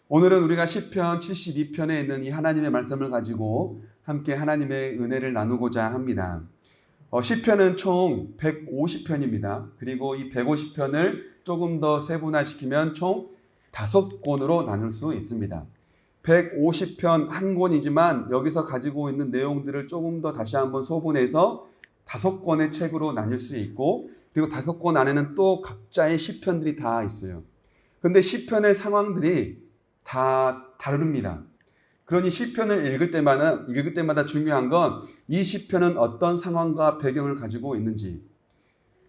오늘은 우리가 시편 72편에 있는 이 하나님의 말씀을 가지고 함께 하나님의 은혜를 나누고자 합니다. 시편은 총 150편입니다. 그리고 이 150편을 조금 더 세분화시키면 총 5권으로 나눌 수 있습니다. 150편 한 권이지만 여기서 가지고 있는 내용들을 조금 더 다시 한번 소분해서 5권의 책으로 나눌 수 있고, 그리고 5권 안에는 또 각자의 시편들이 다 있어요. 그런데 시편의 상황들이 다 다릅니다. 그러니 시편을 읽을 때마다 중요한 건 이 시편은 어떤 상황과 배경을 가지고 있는지,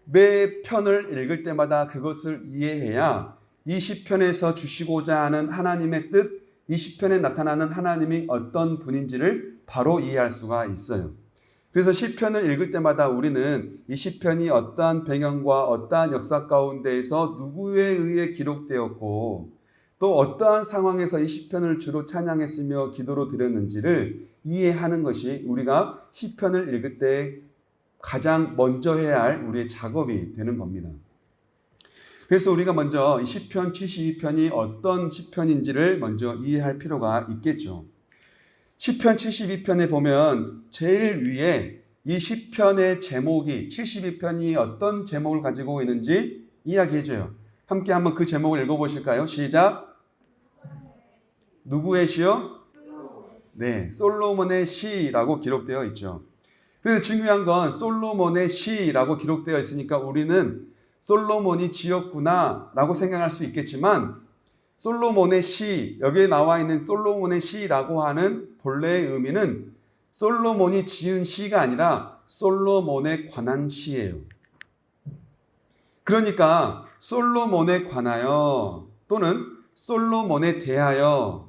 매 편을 읽을 때마다 그것을 이해해야 이 시편에서 주시고자 하는 하나님의 뜻, 이 시편에 나타나는 하나님이 어떤 분인지를 바로 이해할 수가 있어요. 그래서 시편을 읽을 때마다 우리는 이 시편이 어떠한 배경과 어떠한 역사 가운데에서 누구에 의해 기록되었고, 또 어떠한 상황에서 이 시편을 주로 찬양했으며 기도로 드렸는지를 이해하는 것이 우리가 시편을 읽을 때 가장 먼저 해야 할 우리의 작업이 되는 겁니다. 그래서 우리가 먼저 이 시편 72편이 어떤 시편인지를 먼저 이해할 필요가 있겠죠. 시편 72편에 보면 제일 위에 이 시편의 제목이, 72편이 어떤 제목을 가지고 있는지 이야기해줘요. 함께 한번 그 제목을 읽어보실까요? 시작. 누구의 시요? 네, 솔로몬의 시라고 기록되어 있죠. 그런데 중요한 건 솔로몬의 시라고 기록되어 있으니까 우리는 솔로몬이 지었구나 라고 생각할 수 있겠지만, 솔로몬의 시, 여기에 나와 있는 솔로몬의 시라고 하는 본래의 의미는 솔로몬이 지은 시가 아니라 솔로몬에 관한 시예요. 그러니까 솔로몬에 관하여 또는 솔로몬에 대하여,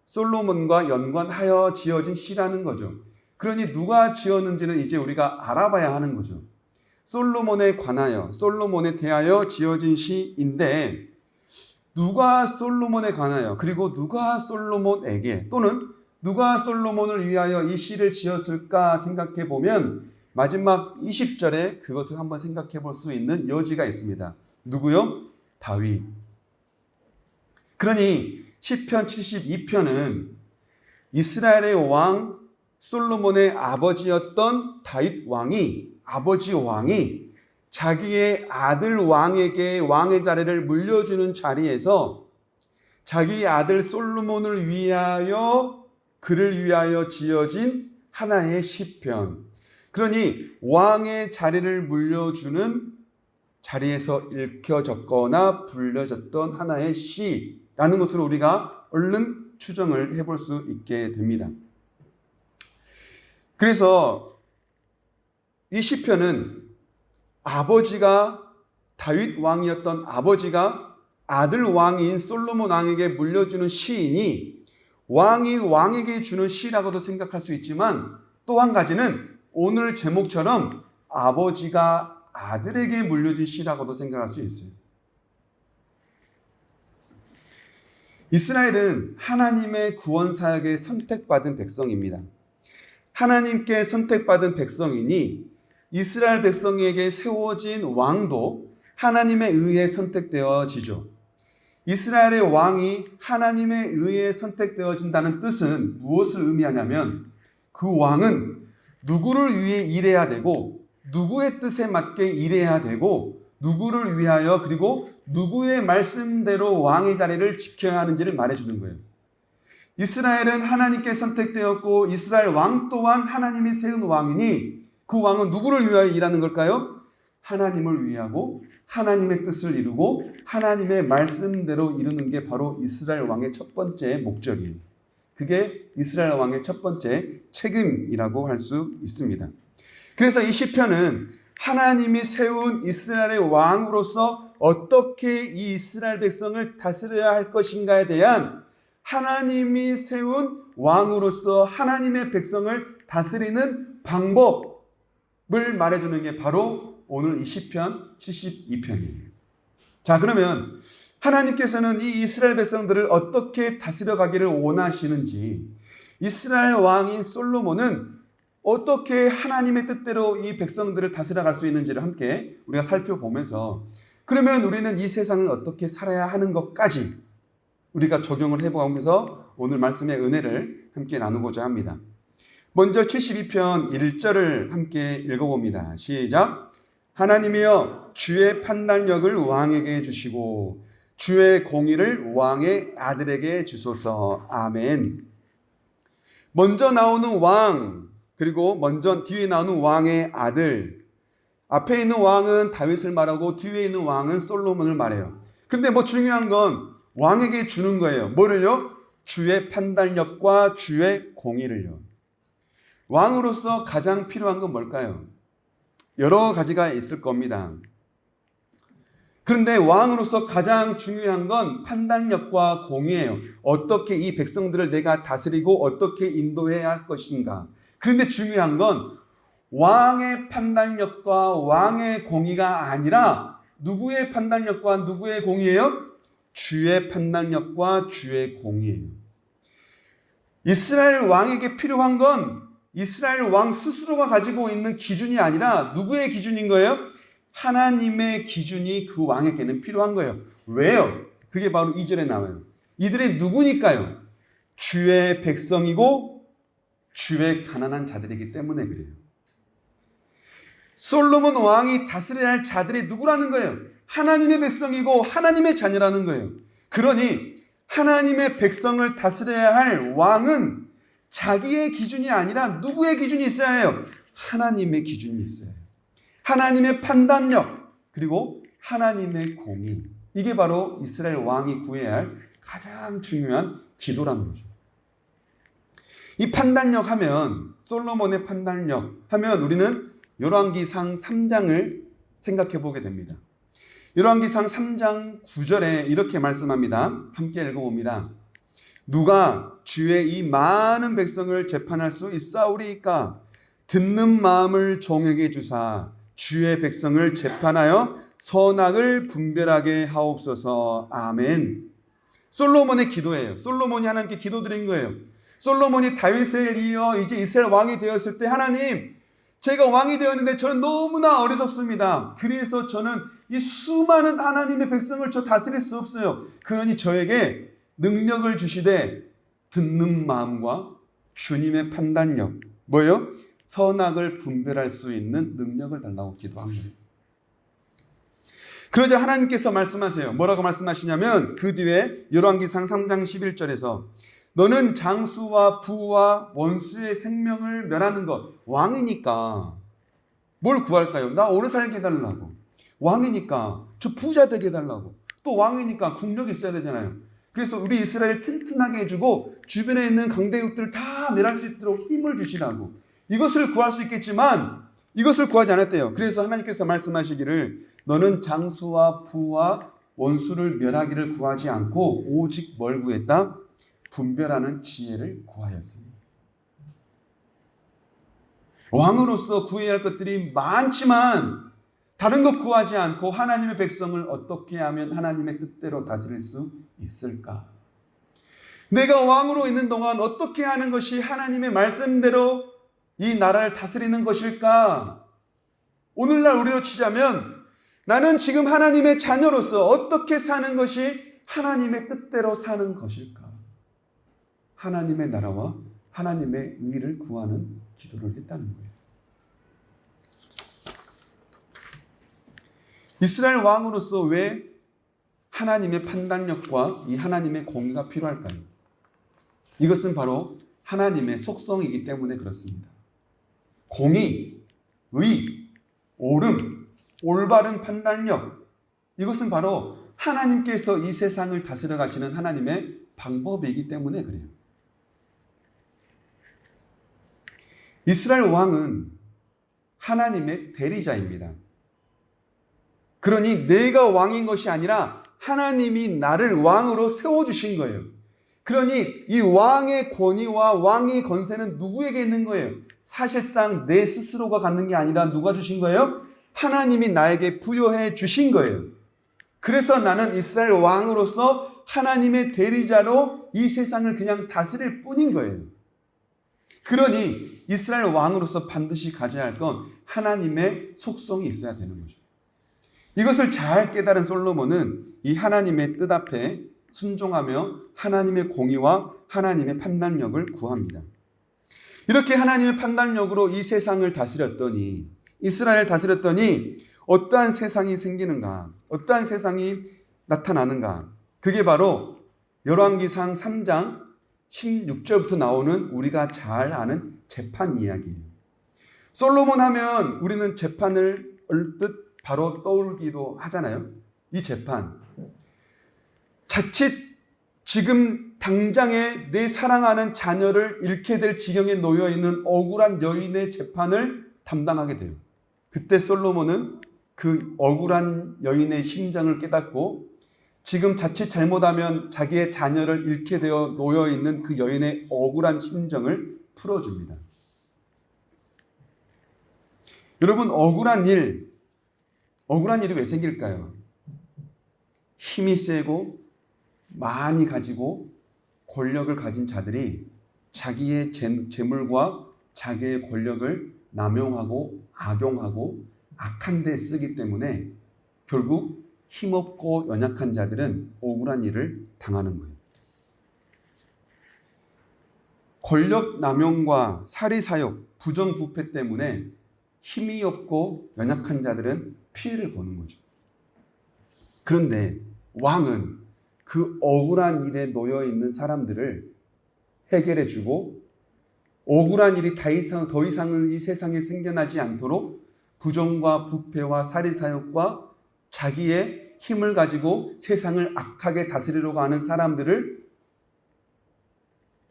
솔로몬과 연관하여 지어진 시라는 거죠. 그러니 누가 지었는지는 이제 우리가 알아봐야 하는 거죠. 솔로몬에 관하여, 솔로몬에 대하여 지어진 시인데, 누가 솔로몬에 관하여, 그리고 누가 솔로몬에게, 또는 누가 솔로몬을 위하여 이 시를 지었을까 생각해 보면 마지막 20절에 그것을 한번 생각해 볼 수 있는 여지가 있습니다. 누구요? 다윗. 그러니 시편 72편은 이스라엘의 왕 솔로몬의 아버지였던 다윗 왕이, 아버지 왕이 자기의 아들 왕에게 왕의 자리를 물려주는 자리에서 자기 아들 솔로몬을 위하여, 그를 위하여 지어진 하나의 시편. 그러니 왕의 자리를 물려주는 자리에서 읽혀졌거나 불려졌던 하나의 시라는 것으로 우리가 얼른 추정을 해볼 수 있게 됩니다. 그래서 이 시편은 아버지가, 다윗 왕이었던 아버지가 아들 왕인 솔로몬 왕에게 물려주는 시이니 왕이 왕에게 주는 시라고도 생각할 수 있지만, 또 한 가지는 오늘 제목처럼 아버지가 아들에게 물려준 시라고도 생각할 수 있어요. 이스라엘은 하나님의 구원 사역에 선택받은 백성입니다. 하나님께 선택받은 백성이니 이스라엘 백성에게 세워진 왕도 하나님에 의해 선택되어지죠. 이스라엘의 왕이 하나님에 의해 선택되어진다는 뜻은 무엇을 의미하냐면, 그 왕은 누구를 위해 일해야 되고, 누구의 뜻에 맞게 일해야 되고, 누구를 위하여, 그리고 누구의 말씀대로 왕의 자리를 지켜야 하는지를 말해주는 거예요. 이스라엘은 하나님께 선택되었고 이스라엘 왕 또한 하나님이 세운 왕이니 그 왕은 누구를 위하여 일하는 걸까요? 하나님을 위하고 하나님의 뜻을 이루고 하나님의 말씀대로 이루는 게 바로 이스라엘 왕의 첫 번째 목적이에요. 그게 이스라엘 왕의 첫 번째 책임이라고 할 수 있습니다. 그래서 이 시편은 하나님이 세운 이스라엘의 왕으로서 어떻게 이 이스라엘 백성을 다스려야 할 것인가에 대한, 하나님이 세운 왕으로서 하나님의 백성을 다스리는 방법을 말해주는 게 바로 오늘 이 시편 72편이에요. 자, 그러면 하나님께서는 이 이스라엘 백성들을 어떻게 다스려 가기를 원하시는지, 이스라엘 왕인 솔로몬은 어떻게 하나님의 뜻대로 이 백성들을 다스려 갈 수 있는지를 함께 우리가 살펴보면서, 그러면 우리는 이 세상을 어떻게 살아야 하는 것까지 우리가 적용을 해보면서 오늘 말씀의 은혜를 함께 나누고자 합니다. 먼저 72편 1절을 함께 읽어봅니다. 시작. 하나님이여 주의 판단력을 왕에게 주시고 주의 공의를 왕의 아들에게 주소서. 아멘. 먼저 나오는 왕, 그리고 먼저 뒤에 나오는 왕의 아들. 앞에 있는 왕은 다윗을 말하고 뒤에 있는 왕은 솔로몬을 말해요. 그런데 뭐 중요한 건 왕에게 주는 거예요. 뭐를요? 주의 판단력과 주의 공의를요. 왕으로서 가장 필요한 건 뭘까요? 여러 가지가 있을 겁니다. 그런데 왕으로서 가장 중요한 건 판단력과 공의예요. 어떻게 이 백성들을 내가 다스리고 어떻게 인도해야 할 것인가. 그런데 중요한 건 왕의 판단력과 왕의 공의가 아니라 누구의 판단력과 누구의 공의예요? 주의 판단력과 주의 공의예요. 이스라엘 왕에게 필요한 건 이스라엘 왕 스스로가 가지고 있는 기준이 아니라 누구의 기준인 거예요? 하나님의 기준이 그 왕에게는 필요한 거예요. 왜요? 그게 바로 2절에 나와요. 이들이 누구니까요? 주의 백성이고 주의 가난한 자들이기 때문에 그래요. 솔로몬 왕이 다스려야 할 자들이 누구라는 거예요? 하나님의 백성이고 하나님의 자녀라는 거예요. 그러니 하나님의 백성을 다스려야 할 왕은 자기의 기준이 아니라 누구의 기준이 있어야 해요? 하나님의 기준이 있어야 해요. 하나님의 판단력, 그리고 하나님의 공의. 이게 바로 이스라엘 왕이 구해야 할 가장 중요한 기도라는 거죠. 이 판단력 하면, 솔로몬의 판단력 하면 우리는 열왕기상 3장을 생각해 보게 됩니다. 열왕기상 3장 9절에 이렇게 말씀합니다. 함께 읽어봅니다. 누가 주의 이 많은 백성을 재판할 수 있사오리이까? 듣는 마음을 종에게 주사 주의 백성을 재판하여 선악을 분별하게 하옵소서. 아멘. 솔로몬의 기도예요. 솔로몬이 하나님께 기도드린 거예요. 솔로몬이 다윗을 이어 이제 이스라엘 왕이 되었을 때, 하나님, 제가 왕이 되었는데 저는 너무나 어리석습니다. 그래서 저는 이 수많은 하나님의 백성을 저 다스릴 수 없어요. 그러니 저에게 능력을 주시되 듣는 마음과 주님의 판단력, 뭐예요? 선악을 분별할 수 있는 능력을 달라고 기도한 거예요. 그러자 하나님께서 말씀하세요. 뭐라고 말씀하시냐면 그 뒤에 열왕기상 3장 11절에서 너는 장수와 부와 원수의 생명을 멸하는 것. 왕이니까 뭘 구할까요? 나 오래 살게 해달라고. 왕이니까 저 부자 되게 해달라고. 또 왕이니까 국력이 있어야 되잖아요. 그래서 우리 이스라엘 튼튼하게 해주고 주변에 있는 강대국들을 다 멸할 수 있도록 힘을 주시라고. 이것을 구할 수 있겠지만 이것을 구하지 않았대요. 그래서 하나님께서 말씀하시기를 너는 장수와 부와 원수를 멸하기를 구하지 않고 오직 뭘 구했다? 분별하는 지혜를 구하였습니다. 왕으로서 구해야 할 것들이 많지만 다른 것 구하지 않고 하나님의 백성을 어떻게 하면 하나님의 뜻대로 다스릴 수 있을까? 내가 왕으로 있는 동안 어떻게 하는 것이 하나님의 말씀대로 이 나라를 다스리는 것일까? 오늘날 우리로 치자면 나는 지금 하나님의 자녀로서 어떻게 사는 것이 하나님의 뜻대로 사는 것일까? 하나님의 나라와 하나님의 의를 구하는 기도를 했다는 거예요. 이스라엘 왕으로서 왜 하나님의 판단력과 이 하나님의 공의가 필요할까요? 이것은 바로 하나님의 속성이기 때문에 그렇습니다. 공의, 의, 옳음, 올바른 판단력, 이것은 바로 하나님께서 이 세상을 다스려 가시는 하나님의 방법이기 때문에 그래요. 이스라엘 왕은 하나님의 대리자입니다. 그러니 내가 왕인 것이 아니라 하나님이 나를 왕으로 세워주신 거예요. 그러니 이 왕의 권위와 왕의 권세는 누구에게 있는 거예요? 사실상 내 스스로가 갖는 게 아니라 누가 주신 거예요? 하나님이 나에게 부여해 주신 거예요. 그래서 나는 이스라엘 왕으로서 하나님의 대리자로 이 세상을 그냥 다스릴 뿐인 거예요. 그러니 이스라엘 왕으로서 반드시 가져야 할 건 하나님의 속성이 있어야 되는 거죠. 이것을 잘 깨달은 솔로몬은 이 하나님의 뜻 앞에 순종하며 하나님의 공의와 하나님의 판단력을 구합니다. 이렇게 하나님의 판단력으로 이 세상을 다스렸더니, 이스라엘을 다스렸더니 어떠한 세상이 생기는가? 어떠한 세상이 나타나는가? 그게 바로 열왕기상 3장 16절부터 나오는 우리가 잘 아는 재판 이야기예요. 솔로몬 하면 우리는 재판을 얼뜻 바로 떠올기도 하잖아요. 이 재판. 자칫 지금 당장에 내 사랑하는 자녀를 잃게 될 지경에 놓여 있는 억울한 여인의 재판을 담당하게 돼요. 그때 솔로몬은 그 억울한 여인의 심정을 깨닫고 지금 자칫 잘못하면 자기의 자녀를 잃게 되어 놓여 있는 그 여인의 억울한 심정을 풀어줍니다. 여러분, 억울한 일이 왜 생길까요? 힘이 세고 많이 가지고 권력을 가진 자들이 자기의 재물과 자기의 권력을 남용하고 악용하고 악한 데 쓰기 때문에 결국 힘없고 연약한 자들은 억울한 일을 당하는 거예요. 권력 남용과 사리사욕, 부정부패 때문에 힘이 없고 연약한 자들은 피해를 보는 거죠. 그런데 왕은 그 억울한 일에 놓여 있는 사람들을 해결해 주고 억울한 일이 더 이상은 이 세상에 생겨나지 않도록 부정과 부패와 사리사욕과 자기의 힘을 가지고 세상을 악하게 다스리려고 하는 사람들을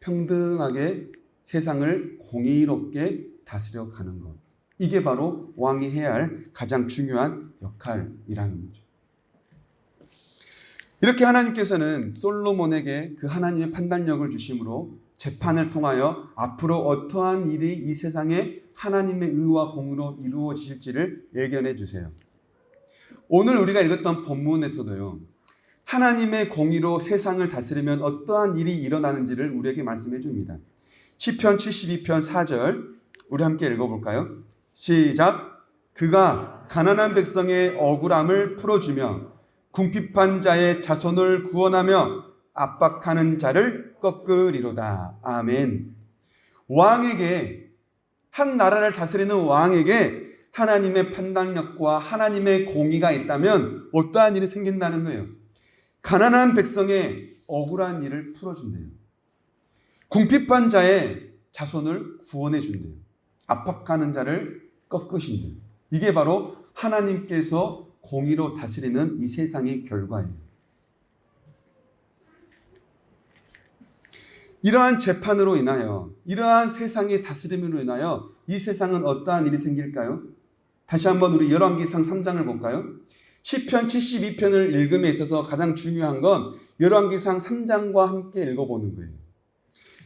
평등하게 세상을 공의롭게 다스려 가는 것. 이게 바로 왕이 해야 할 가장 중요한 역할이라는 거죠. 이렇게 하나님께서는 솔로몬에게 그 하나님의 판단력을 주심으로 재판을 통하여 앞으로 어떠한 일이 이 세상에 하나님의 의와 공의로 이루어질지를 예견해 주세요. 오늘 우리가 읽었던 본문에서도요, 하나님의 공의로 세상을 다스리면 어떠한 일이 일어나는지를 우리에게 말씀해 줍니다. 시편 72편 4절 우리 함께 읽어볼까요? 시작. 그가 가난한 백성의 억울함을 풀어주며 궁핍한 자의 자손을 구원하며 압박하는 자를 꺾으리로다. 아멘. 왕에게, 한 나라를 다스리는 왕에게 하나님의 판단력과 하나님의 공의가 있다면 어떠한 일이 생긴다는 거예요. 가난한 백성의 억울한 일을 풀어준대요. 궁핍한 자의 자손을 구원해 준대요. 압박하는 자를 꺾으신대요. 이게 바로 하나님께서 공의로 다스리는 이 세상의 결과예요. 이러한 재판으로 인하여, 이러한 세상의 다스림으로 인하여 이 세상은 어떠한 일이 생길까요? 다시 한번 우리 열왕기상 3장을 볼까요? 시편 72편을 읽음에 있어서 가장 중요한 건 열왕기상 3장과 함께 읽어보는 거예요.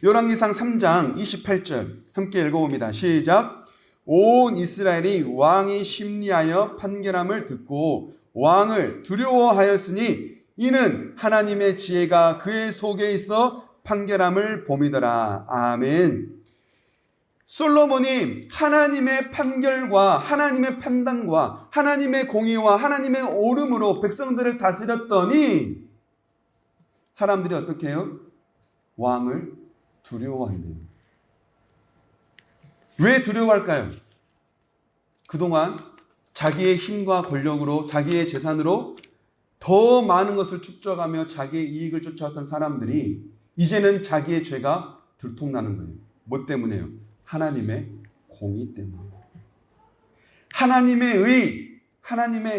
열왕기상 3장 28절 함께 읽어봅니다. 시작. 온 이스라엘이 왕이 심리하여 판결함을 듣고 왕을 두려워하였으니 이는 하나님의 지혜가 그의 속에 있어 판결함을 봄이더라. 아멘. 솔로몬이 하나님의 판결과 하나님의 판단과 하나님의 공의와 하나님의 옳음으로 백성들을 다스렸더니 사람들이 어떻게 해요? 왕을 두려워한대요. 왜 두려워할까요? 그동안 자기의 힘과 권력으로 자기의 재산으로 더 많은 것을 축적하며 자기의 이익을 쫓아왔던 사람들이 이제는 자기의 죄가 들통나는 거예요. 뭐 때문에요? 하나님의 공의 때문에. 하나님의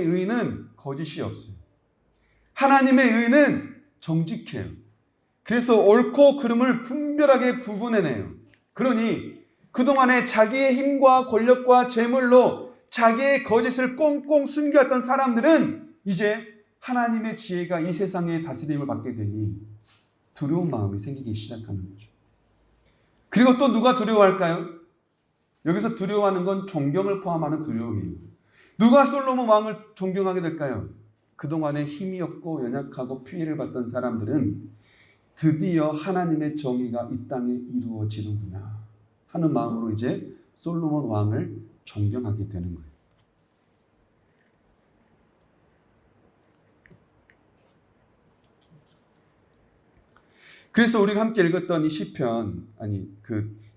의는 거짓이 없어요. 하나님의 의는 정직해요. 그래서 옳고 그름을 분별하게 구분해내요. 그러니 그동안에 자기의 힘과 권력과 재물로 자기의 거짓을 꽁꽁 숨겨왔던 사람들은 이제 하나님의 지혜가 이 세상의 다스림을 받게 되니 두려운 마음이 생기기 시작하는 거죠. 그리고 또 누가 두려워할까요? 여기서 두려워하는 건 존경을 포함하는 두려움이에요. 누가 솔로몬 왕을 존경하게 될까요? 그동안에 힘이 없고 연약하고 피해를 받던 사람들은 드디어 하나님의 정의가 이 땅에 이루어지는구나 하는 마음으로 이제 솔로몬 왕을 존경하게 되는 거예요. 그래서 우리가 함께 읽었던 이 시편,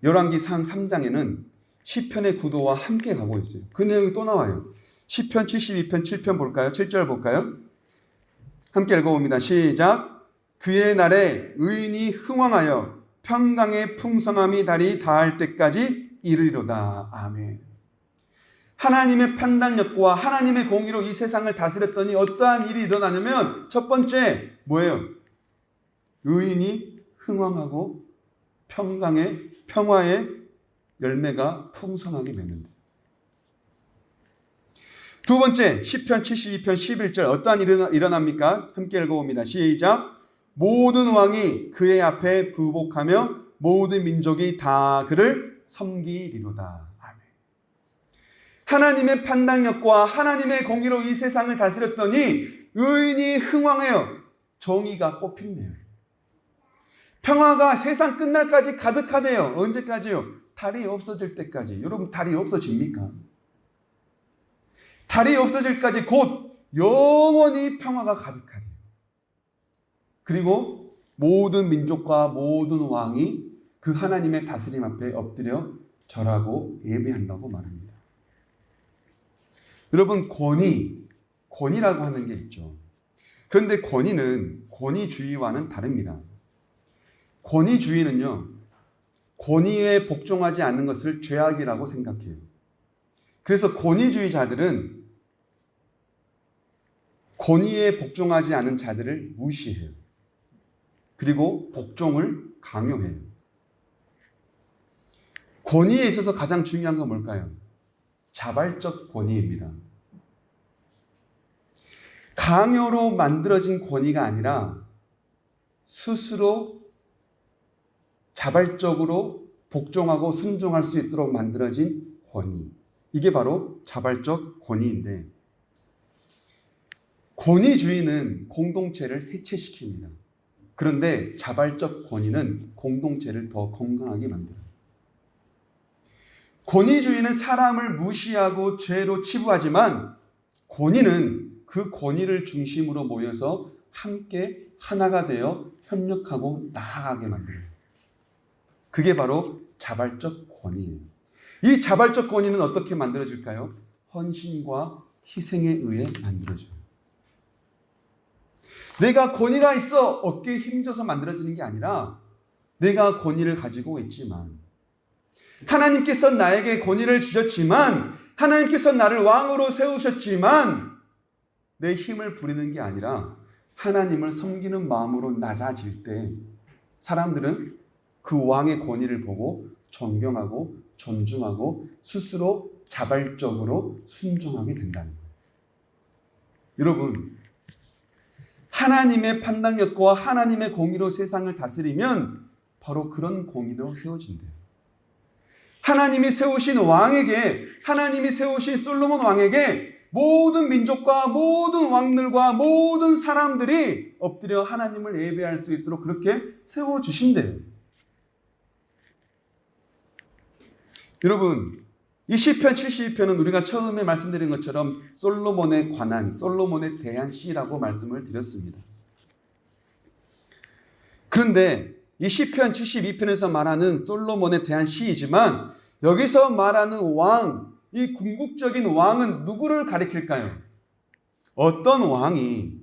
열왕기상 3장에는 시편의 구도와 함께 가고 있어요. 그 내용이 또 나와요. 시편 72편 7편 볼까요? 7절 볼까요? 함께 읽어봅니다. 시작. 그의 날에 의인이 흥왕하여 평강의 풍성함이 달이 닿을 때까지 이르리로다. 아멘. 하나님의 판단력과 하나님의 공의로 이 세상을 다스렸더니 어떠한 일이 일어나냐면 첫 번째 뭐예요? 의인이 흥왕하고 평화의 열매가 풍성하게 맺는다. 두 번째, 시편 72편 11절 어떠한 일이 일어납니까? 함께 읽어봅니다. 시작. 모든 왕이 그의 앞에 부복하며 모든 민족이 다 그를 섬기리로다. 아멘. 하나님의 판단력과 하나님의 공의로 이 세상을 다스렸더니 의인이 흥왕하여 정의가 꽃핀대요. 평화가 세상 끝날까지 가득하대요. 언제까지요? 달이 없어질 때까지. 여러분, 달이 없어집니까? 달이 없어질 때까지 곧 영원히 평화가 가득하대요. 그리고 모든 민족과 모든 왕이 그 하나님의 다스림 앞에 엎드려 절하고 예배한다고 말합니다. 여러분, 권위라고 하는 게 있죠. 그런데 권위주의와는 다릅니다. 권위주의는요, 권위에 복종하지 않는 것을 죄악이라고 생각해요. 그래서 권위주의자들은 권위에 복종하지 않은 자들을 무시해요. 그리고 복종을 강요해요. 권위에 있어서 가장 중요한 건 뭘까요? 자발적 권위입니다. 강요로 만들어진 권위가 아니라 스스로 자발적으로 복종하고 순종할 수 있도록 만들어진 권위. 이게 바로 자발적 권위인데, 권위주의는 공동체를 해체시킵니다. 그런데 자발적 권위는 공동체를 더 건강하게 만들어요. 권위주의는 사람을 무시하고 죄로 치부하지만 권위는 그 권위를 중심으로 모여서 함께 하나가 되어 협력하고 나아가게 만들어요. 그게 바로 자발적 권위예요. 이 자발적 권위는 어떻게 만들어질까요? 헌신과 희생에 의해 만들어져요. 내가 권위가 있어 어깨에 힘줘서 만들어지는 게 아니라 내가 권위를 가지고 있지만, 하나님께서 나에게 권위를 주셨지만, 하나님께서 나를 왕으로 세우셨지만 내 힘을 부리는 게 아니라 하나님을 섬기는 마음으로 낮아질 때 사람들은 그 왕의 권위를 보고 존경하고 존중하고 스스로 자발적으로 순종하게 된다는 거예요. 여러분, 하나님의 판단력과 하나님의 공의로 세상을 다스리면 바로 그런 공의로 세워진대요. 하나님이 세우신 왕에게, 하나님이 세우신 솔로몬 왕에게 모든 민족과 모든 왕들과 모든 사람들이 엎드려 하나님을 예배할 수 있도록 그렇게 세워주신대요. 여러분, 이 시편 72편은 우리가 처음에 말씀드린 것처럼 솔로몬에 관한, 솔로몬에 대한 시라고 말씀을 드렸습니다. 그런데 이 시편 72편에서 말하는 솔로몬에 대한 시이지만 여기서 말하는 왕, 이 궁극적인 왕은 누구를 가리킬까요? 어떤 왕이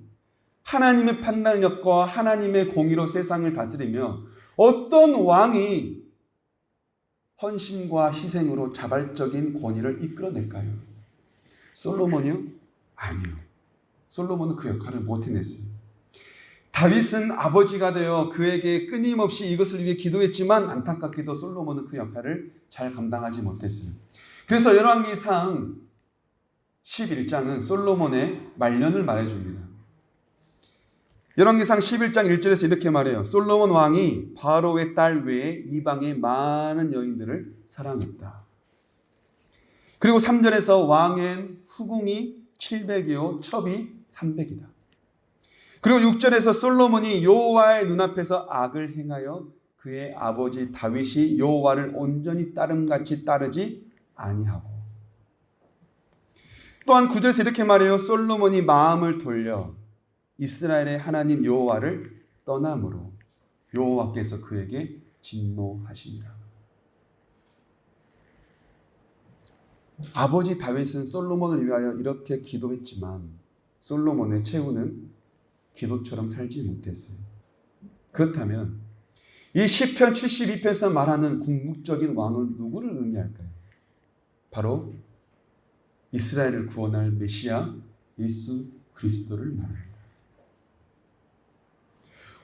하나님의 판단력과 하나님의 공의로 세상을 다스리며 어떤 왕이 헌신과 희생으로 자발적인 권위를 이끌어낼까요? 솔로몬이요? 아니요. 솔로몬은 그 역할을 못 해냈어요. 다윗은 아버지가 되어 그에게 끊임없이 이것을 위해 기도했지만 안타깝게도 솔로몬은 그 역할을 잘 감당하지 못했어요. 그래서 열왕기상 11장은 솔로몬의 말년을 말해줍니다. 열왕기상 11장 1절에서 이렇게 말해요. 솔로몬 왕이 바로의 딸 외에 이방의 많은 여인들을 사랑했다. 그리고 3절에서 왕엔 후궁이 700이요 첩이 300이다. 그리고 6절에서 솔로몬이 여호와의 눈앞에서 악을 행하여 그의 아버지 다윗이 여호와를 온전히 따름같이 따르지 아니하고, 또한 9절에서 이렇게 말해요. 솔로몬이 마음을 돌려 이스라엘의 하나님 여호와를 떠남으로 여호와께서 그에게 진노하시니라. 아버지 다윗은 솔로몬을 위하여 이렇게 기도했지만 솔로몬의 최후는 기도처럼 살지 못했어요. 그렇다면 이 시편 72편에서 말하는 궁극적인 왕은 누구를 의미할까요? 바로 이스라엘을 구원할 메시아 예수 그리스도를 말합니다.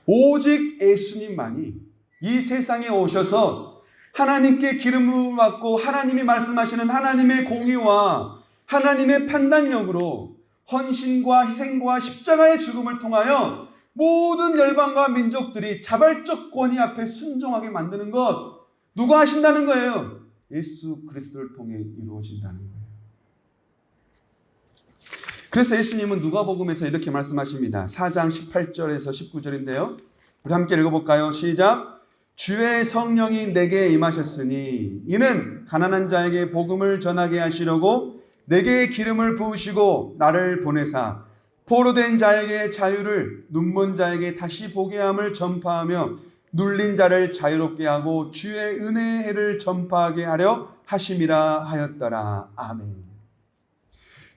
오직 예수님만이 이 세상에 오셔서 하나님께 기름 부음을 받고 하나님이 말씀하시는 하나님의 공의와 하나님의 판단력으로 헌신과 희생과 십자가의 죽음을 통하여 모든 열방과 민족들이 자발적 권위 앞에 순종하게 만드는 것, 누가 하신다는 거예요? 예수 그리스도를 통해 이루어진다는 거예요. 그래서 예수님은 누가복음에서 이렇게 말씀하십니다. 4장 18절에서 19절인데요. 우리 함께 읽어볼까요? 시작. 주의 성령이 내게 임하셨으니 이는 가난한 자에게 복음을 전하게 하시려고 내게 기름을 부으시고 나를 보내사 포로된 자에게 자유를, 눈먼 자에게 다시 보게 함을 전파하며 눌린 자를 자유롭게 하고 주의 은혜의 해를 전파하게 하려 하심이라 하였더라. 아멘.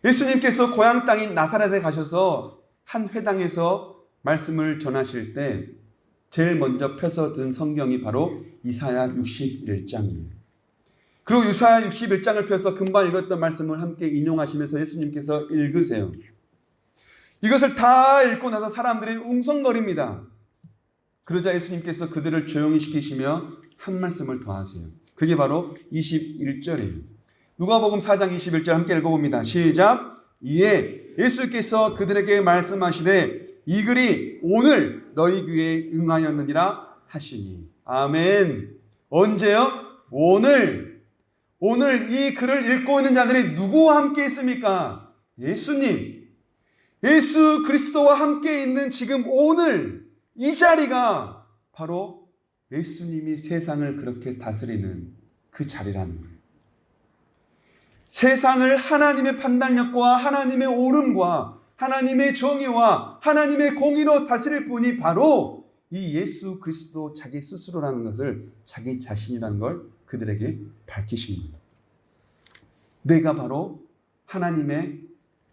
예수님께서 고향 땅인 나사렛에 가셔서 한 회당에서 말씀을 전하실 때 제일 먼저 펴서 든 성경이 바로 이사야 61장이에요. 그리고 이사야 61장을 펴서 금방 읽었던 말씀을 함께 인용하시면서 예수님께서 읽으세요. 이것을 다 읽고 나서 사람들이 웅성거립니다. 그러자 예수님께서 그들을 조용히 시키시며 한 말씀을 더 하세요. 그게 바로 21절이에요. 누가복음 4장 21절 함께 읽어봅니다. 시작. 이에 예수께서 그들에게 말씀하시되 이 글이 오늘 너희 귀에 응하였느니라 하시니. 아멘. 언제요? 오늘 이 글을 읽고 있는 자들이 누구와 함께 있습니까? 예수님. 예수 그리스도와 함께 있는 지금 오늘 이 자리가 바로 예수님이 세상을 그렇게 다스리는 그 자리라는 거예요. 세상을 하나님의 판단력과 하나님의 옳음과 하나님의 정의와 하나님의 공의로 다스릴 분이 바로 이 예수 그리스도 자기 스스로라는 것을, 자기 자신이라는 걸 그들에게 밝히신 겁니다. 내가 바로 하나님의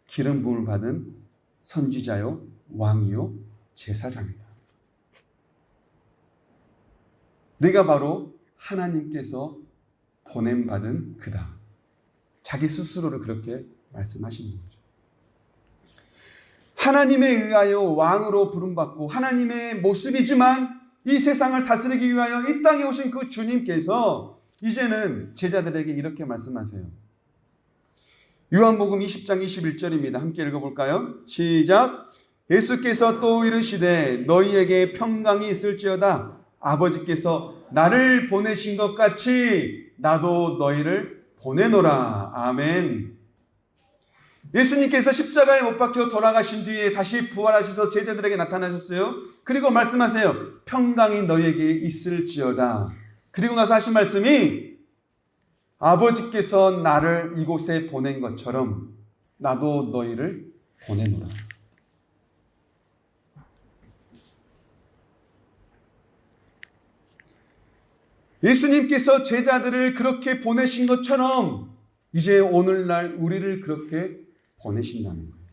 기름 부음을 받은 선지자요, 왕이요, 제사장이다. 내가 바로 하나님께서 보냄받은 그다. 자기 스스로를 그렇게 말씀하시는 거죠. 하나님에 의하여 왕으로 부름받고 하나님의 모습이지만 이 세상을 다스리기 위하여 이 땅에 오신 그 주님께서 이제는 제자들에게 이렇게 말씀하세요. 요한복음 20장 21절입니다. 함께 읽어볼까요? 시작. 예수께서 또 이르시되 너희에게 평강이 있을지어다. 아버지께서 나를 보내신 것 같이 나도 너희를 보내노라. 아멘. 예수님께서 십자가에 못 박혀 돌아가신 뒤에 다시 부활하셔서 제자들에게 나타나셨어요. 그리고 말씀하세요. 평강이 너희에게 있을지어다. 그리고 나서 하신 말씀이 아버지께서 나를 이곳에 보낸 것처럼 나도 너희를 보내노라. 예수님께서 제자들을 그렇게 보내신 것처럼 이제 오늘날 우리를 그렇게 보내신다는 거예요.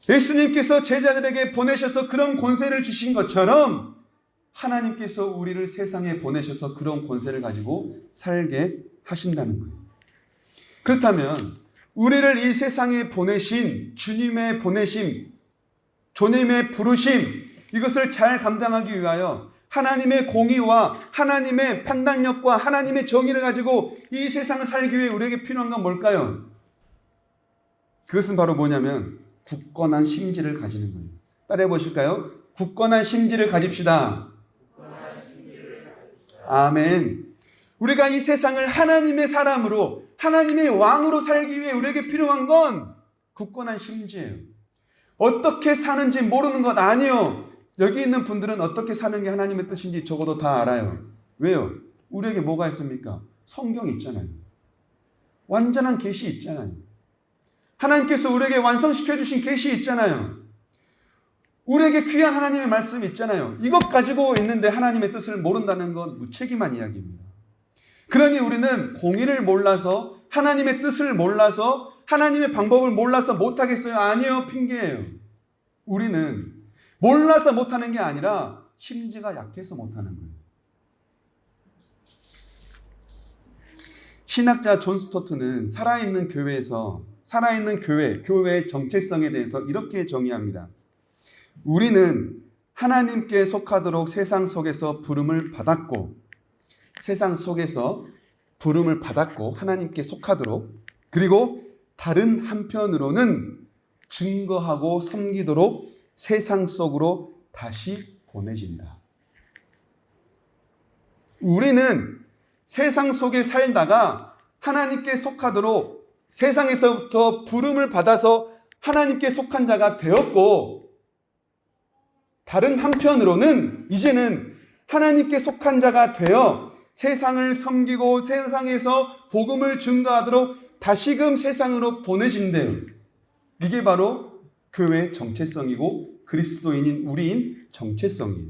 예수님께서 제자들에게 보내셔서 그런 권세를 주신 것처럼 하나님께서 우리를 세상에 보내셔서 그런 권세를 가지고 살게 하신다는 거예요. 그렇다면 우리를 이 세상에 보내신 주님의 보내심, 주님의 부르심, 이것을 잘 감당하기 위하여 하나님의 공의와 하나님의 판단력과 하나님의 정의를 가지고 이 세상을 살기 위해 우리에게 필요한 건 뭘까요? 그것은 바로 뭐냐면 굳건한 심지를 가지는 거예요. 따라해 보실까요? 굳건한 심지를 가집시다. 아멘. 우리가 이 세상을 하나님의 사람으로, 하나님의 왕으로 살기 위해 우리에게 필요한 건 굳건한 심지예요. 어떻게 사는지 모르는 것 아니요. 여기 있는 분들은 어떻게 사는 게 하나님의 뜻인지 적어도 다 알아요. 왜요? 우리에게 뭐가 있습니까? 성경이 있잖아요. 완전한 계시 있잖아요. 하나님께서 우리에게 완성시켜 주신 계시 있잖아요. 우리에게 귀한 하나님의 말씀이 있잖아요. 이것 가지고 있는데 하나님의 뜻을 모른다는 건 무책임한 이야기입니다. 그러니 우리는 공의를 몰라서, 하나님의 뜻을 몰라서, 하나님의 방법을 몰라서 못하겠어요? 아니요, 핑계예요. 우리는 몰라서 못하는 게 아니라 심지가 약해서 못하는 거예요. 신학자 존 스토트는 살아있는 교회의 정체성에 대해서 이렇게 정의합니다. 우리는 하나님께 속하도록 세상 속에서 부름을 받았고 하나님께 속하도록, 그리고 다른 한편으로는 증거하고 섬기도록 세상 속으로 다시 보내진다. 우리는 세상 속에 살다가 하나님께 속하도록 세상에서부터 부름을 받아서 하나님께 속한 자가 되었고, 다른 한편으로는 이제는 하나님께 속한 자가 되어 세상을 섬기고 세상에서 복음을 증거하도록 다시금 세상으로 보내진대요. 이게 바로 교회의 정체성이고 그리스도인인 우리인 정체성이에요.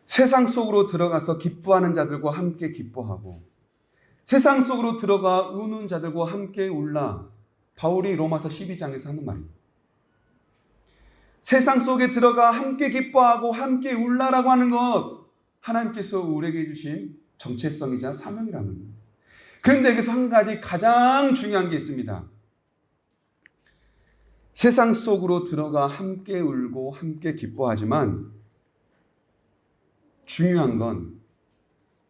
세상 속으로 들어가서 기뻐하는 자들과 함께 기뻐하고 세상 속으로 들어가 우는 자들과 함께 울라. 바울이 로마서 12장에서 하는 말입니다. 세상 속에 들어가 함께 기뻐하고 함께 울라라고 하는 것, 하나님께서 우리에게 주신 정체성이자 사명이라는 거예요. 그런데 여기서 한 가지 가장 중요한 게 있습니다. 세상 속으로 들어가 함께 울고 함께 기뻐하지만 중요한 건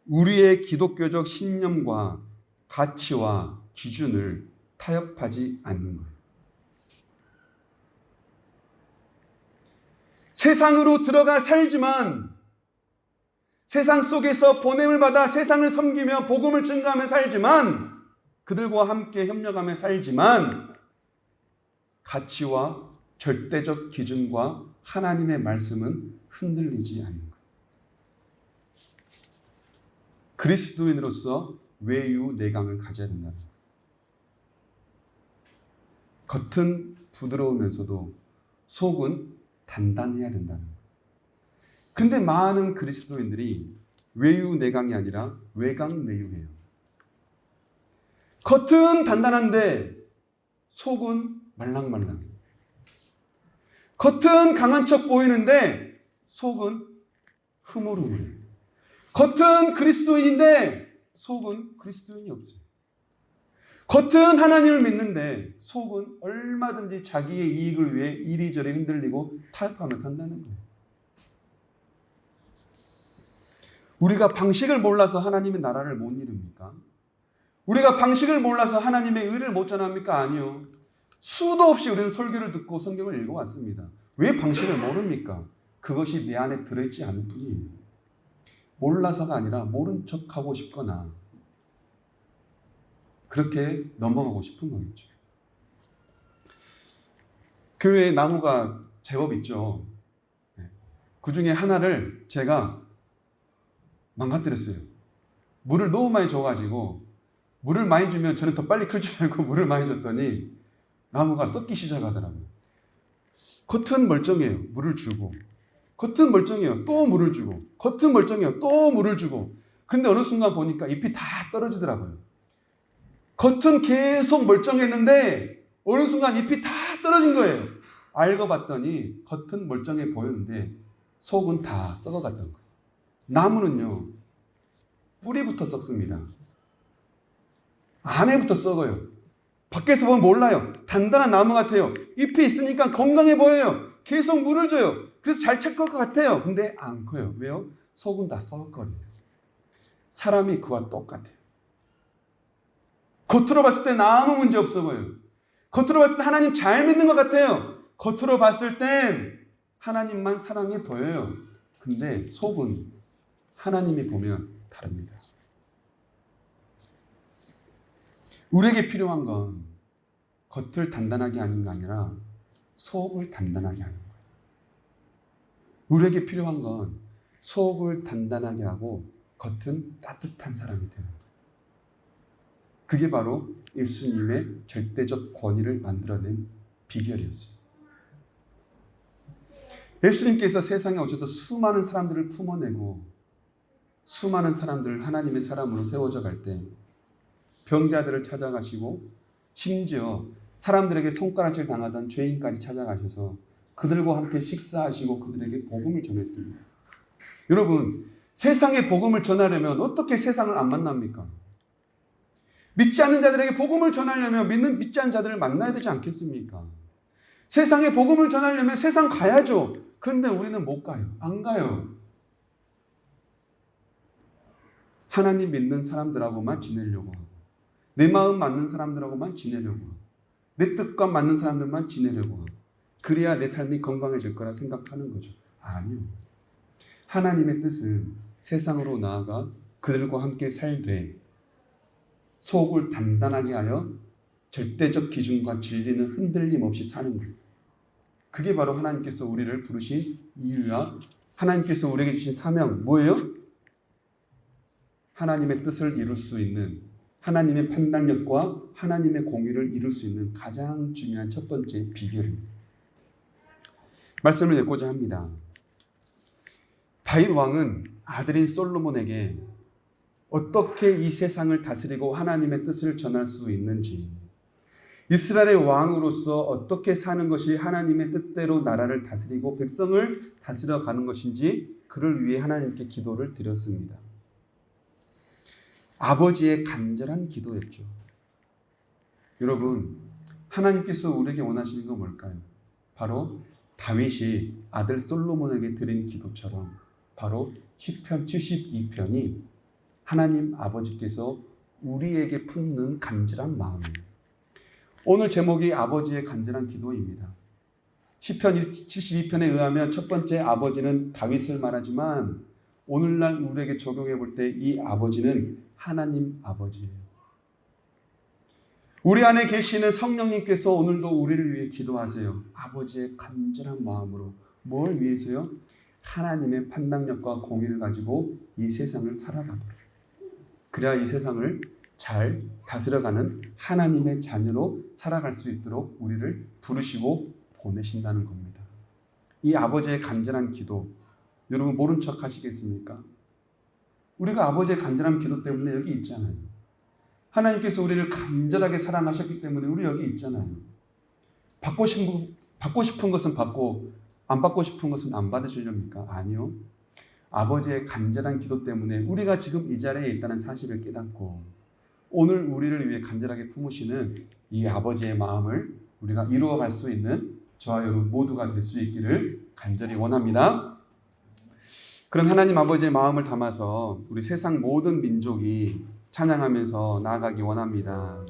우리의 기독교적 신념과 가치와 기준을 타협하지 않는 거예요. 세상으로 들어가 살지만, 세상 속에서 보냄을 받아 세상을 섬기며 복음을 증거하며 살지만, 그들과 함께 협력하며 살지만, 가치와 절대적 기준과 하나님의 말씀은 흔들리지 않는 거예요. 그리스도인으로서 외유내강을 가져야 된다는 거예요. 겉은 부드러우면서도 속은 단단해야 된다는 거예요. 근데 많은 그리스도인들이 외유내강이 아니라 외강내유해요. 겉은 단단한데 속은 말랑말랑해요. 겉은 강한 척 보이는데 속은 흐물흐물해요. 겉은 그리스도인인데 속은 그리스도인이 없어요. 겉은 하나님을 믿는데 속은 얼마든지 자기의 이익을 위해 이리저리 흔들리고 타협하며 산다는 거예요. 우리가 방식을 몰라서 하나님의 나라를 못 이룹니까? 우리가 방식을 몰라서 하나님의 의를 못 전합니까? 아니요. 수도 없이 우리는 설교를 듣고 성경을 읽어왔습니다. 왜 방식을 모릅니까? 그것이 내 안에 들어있지 않을 뿐이에요. 몰라서가 아니라 모른 척하고 싶거나 그렇게 넘어가고 싶은 거겠죠. 교회에 나무가 제법 있죠. 그 중에 하나를 제가 망가뜨렸어요. 물을 너무 많이 줘가지고, 물을 많이 주면 저는 더 빨리 클 줄 알고 물을 많이 줬더니 나무가 썩기 시작하더라고요. 겉은 멀쩡해요. 물을 주고. 겉은 멀쩡해요. 또 물을 주고. 겉은 멀쩡해요. 또 물을 주고. 근데 어느 순간 보니까 잎이 다 떨어지더라고요. 겉은 계속 멀쩡했는데 어느 순간 잎이 다 떨어진 거예요. 알고 봤더니 겉은 멀쩡해 보였는데 속은 다 썩어갔던 거예요. 나무는요, 뿌리부터 썩습니다. 안에부터 썩어요. 밖에서 보면 몰라요. 단단한 나무 같아요. 잎이 있으니까 건강해 보여요. 계속 물을 줘요. 그래서 잘 찰 것 같아요. 근데 안 커요. 왜요? 속은 다 썩었거든요. 사람이 그와 똑같아요. 겉으로 봤을 땐 아무 문제 없어 보여요. 겉으로 봤을 때 하나님 잘 믿는 것 같아요. 겉으로 봤을 땐 하나님만 사랑해 보여요. 근데 속은 하나님이 보면 다릅니다. 우리에게 필요한 건 겉을 단단하게 하는 게 아니라 속을 단단하게 하는 거예요. 우리에게 필요한 건 속을 단단하게 하고 겉은 따뜻한 사람이 되는 거예요. 그게 바로 예수님의 절대적 권위를 만들어낸 비결이었어요. 예수님께서 세상에 오셔서 수많은 사람들을 품어내고 수많은 사람들을 하나님의 사람으로 세워져 갈 때 병자들을 찾아가시고 심지어 사람들에게 손가락질 당하던 죄인까지 찾아가셔서 그들과 함께 식사하시고 그들에게 복음을 전했습니다. 여러분, 세상에 복음을 전하려면 어떻게 세상을 안 만납니까? 믿지 않는 자들에게 복음을 전하려면 믿지 않는 자들을 만나야 되지 않겠습니까? 세상에 복음을 전하려면 세상 가야죠. 그런데 우리는 못 가요. 안 가요. 하나님 믿는 사람들하고만 지내려고 하고 내 마음 맞는 사람들하고만 지내려고 하고 내 뜻과 맞는 사람들만 지내려고 하고 그래야 내 삶이 건강해질 거라 생각하는 거죠. 아니요. 하나님의 뜻은 세상으로 나아가 그들과 함께 살되 속을 단단하게 하여 절대적 기준과 진리는 흔들림 없이 사는 거예요. 그게 바로 하나님께서 우리를 부르신 이유야. 하나님께서 우리에게 주신 사명 뭐예요? 하나님의 뜻을 이룰 수 있는, 하나님의 판단력과 하나님의 공의를 이룰 수 있는 가장 중요한 첫 번째 비결입니다. 말씀을 맺고자 합니다. 다윗 왕은 아들인 솔로몬에게 어떻게 이 세상을 다스리고 하나님의 뜻을 전할 수 있는지, 이스라엘의 왕으로서 어떻게 사는 것이 하나님의 뜻대로 나라를 다스리고 백성을 다스려 가는 것인지 그를 위해 하나님께 기도를 드렸습니다. 아버지의 간절한 기도였죠. 여러분, 하나님께서 우리에게 원하시는 건 뭘까요? 바로 다윗이 아들 솔로몬에게 드린 기도처럼 바로 시편 72편이 하나님 아버지께서 우리에게 품는 간절한 마음이에요. 오늘 제목이 아버지의 간절한 기도입니다. 시편 72편에 의하면 첫 번째 아버지는 다윗을 말하지만 오늘날 우리에게 적용해 볼 때 이 아버지는 하나님 아버지예요. 우리 안에 계시는 성령님께서 오늘도 우리를 위해 기도하세요. 아버지의 간절한 마음으로. 뭘 위해서요? 하나님의 판단력과 공의를 가지고 이 세상을 살아가도록. 그래야 이 세상을 잘 다스려가는 하나님의 자녀로 살아갈 수 있도록 우리를 부르시고 보내신다는 겁니다. 이 아버지의 간절한 기도, 여러분 모른 척 하시겠습니까? 우리가 아버지의 간절한 기도 때문에 여기 있잖아요. 하나님께서 우리를 간절하게 사랑하셨기 때문에 우리 여기 있잖아요. 받고 싶은 것은 받고 안 받고 싶은 것은 안 받으시렵니까? 아니요. 아버지의 간절한 기도 때문에 우리가 지금 이 자리에 있다는 사실을 깨닫고 오늘 우리를 위해 간절하게 품으시는 이 아버지의 마음을 우리가 이루어갈 수 있는 저와 여러분 모두가 될 수 있기를 간절히 원합니다. 그런 하나님 아버지의 마음을 담아서 우리 세상 모든 민족이 찬양하면서 나아가기 원합니다.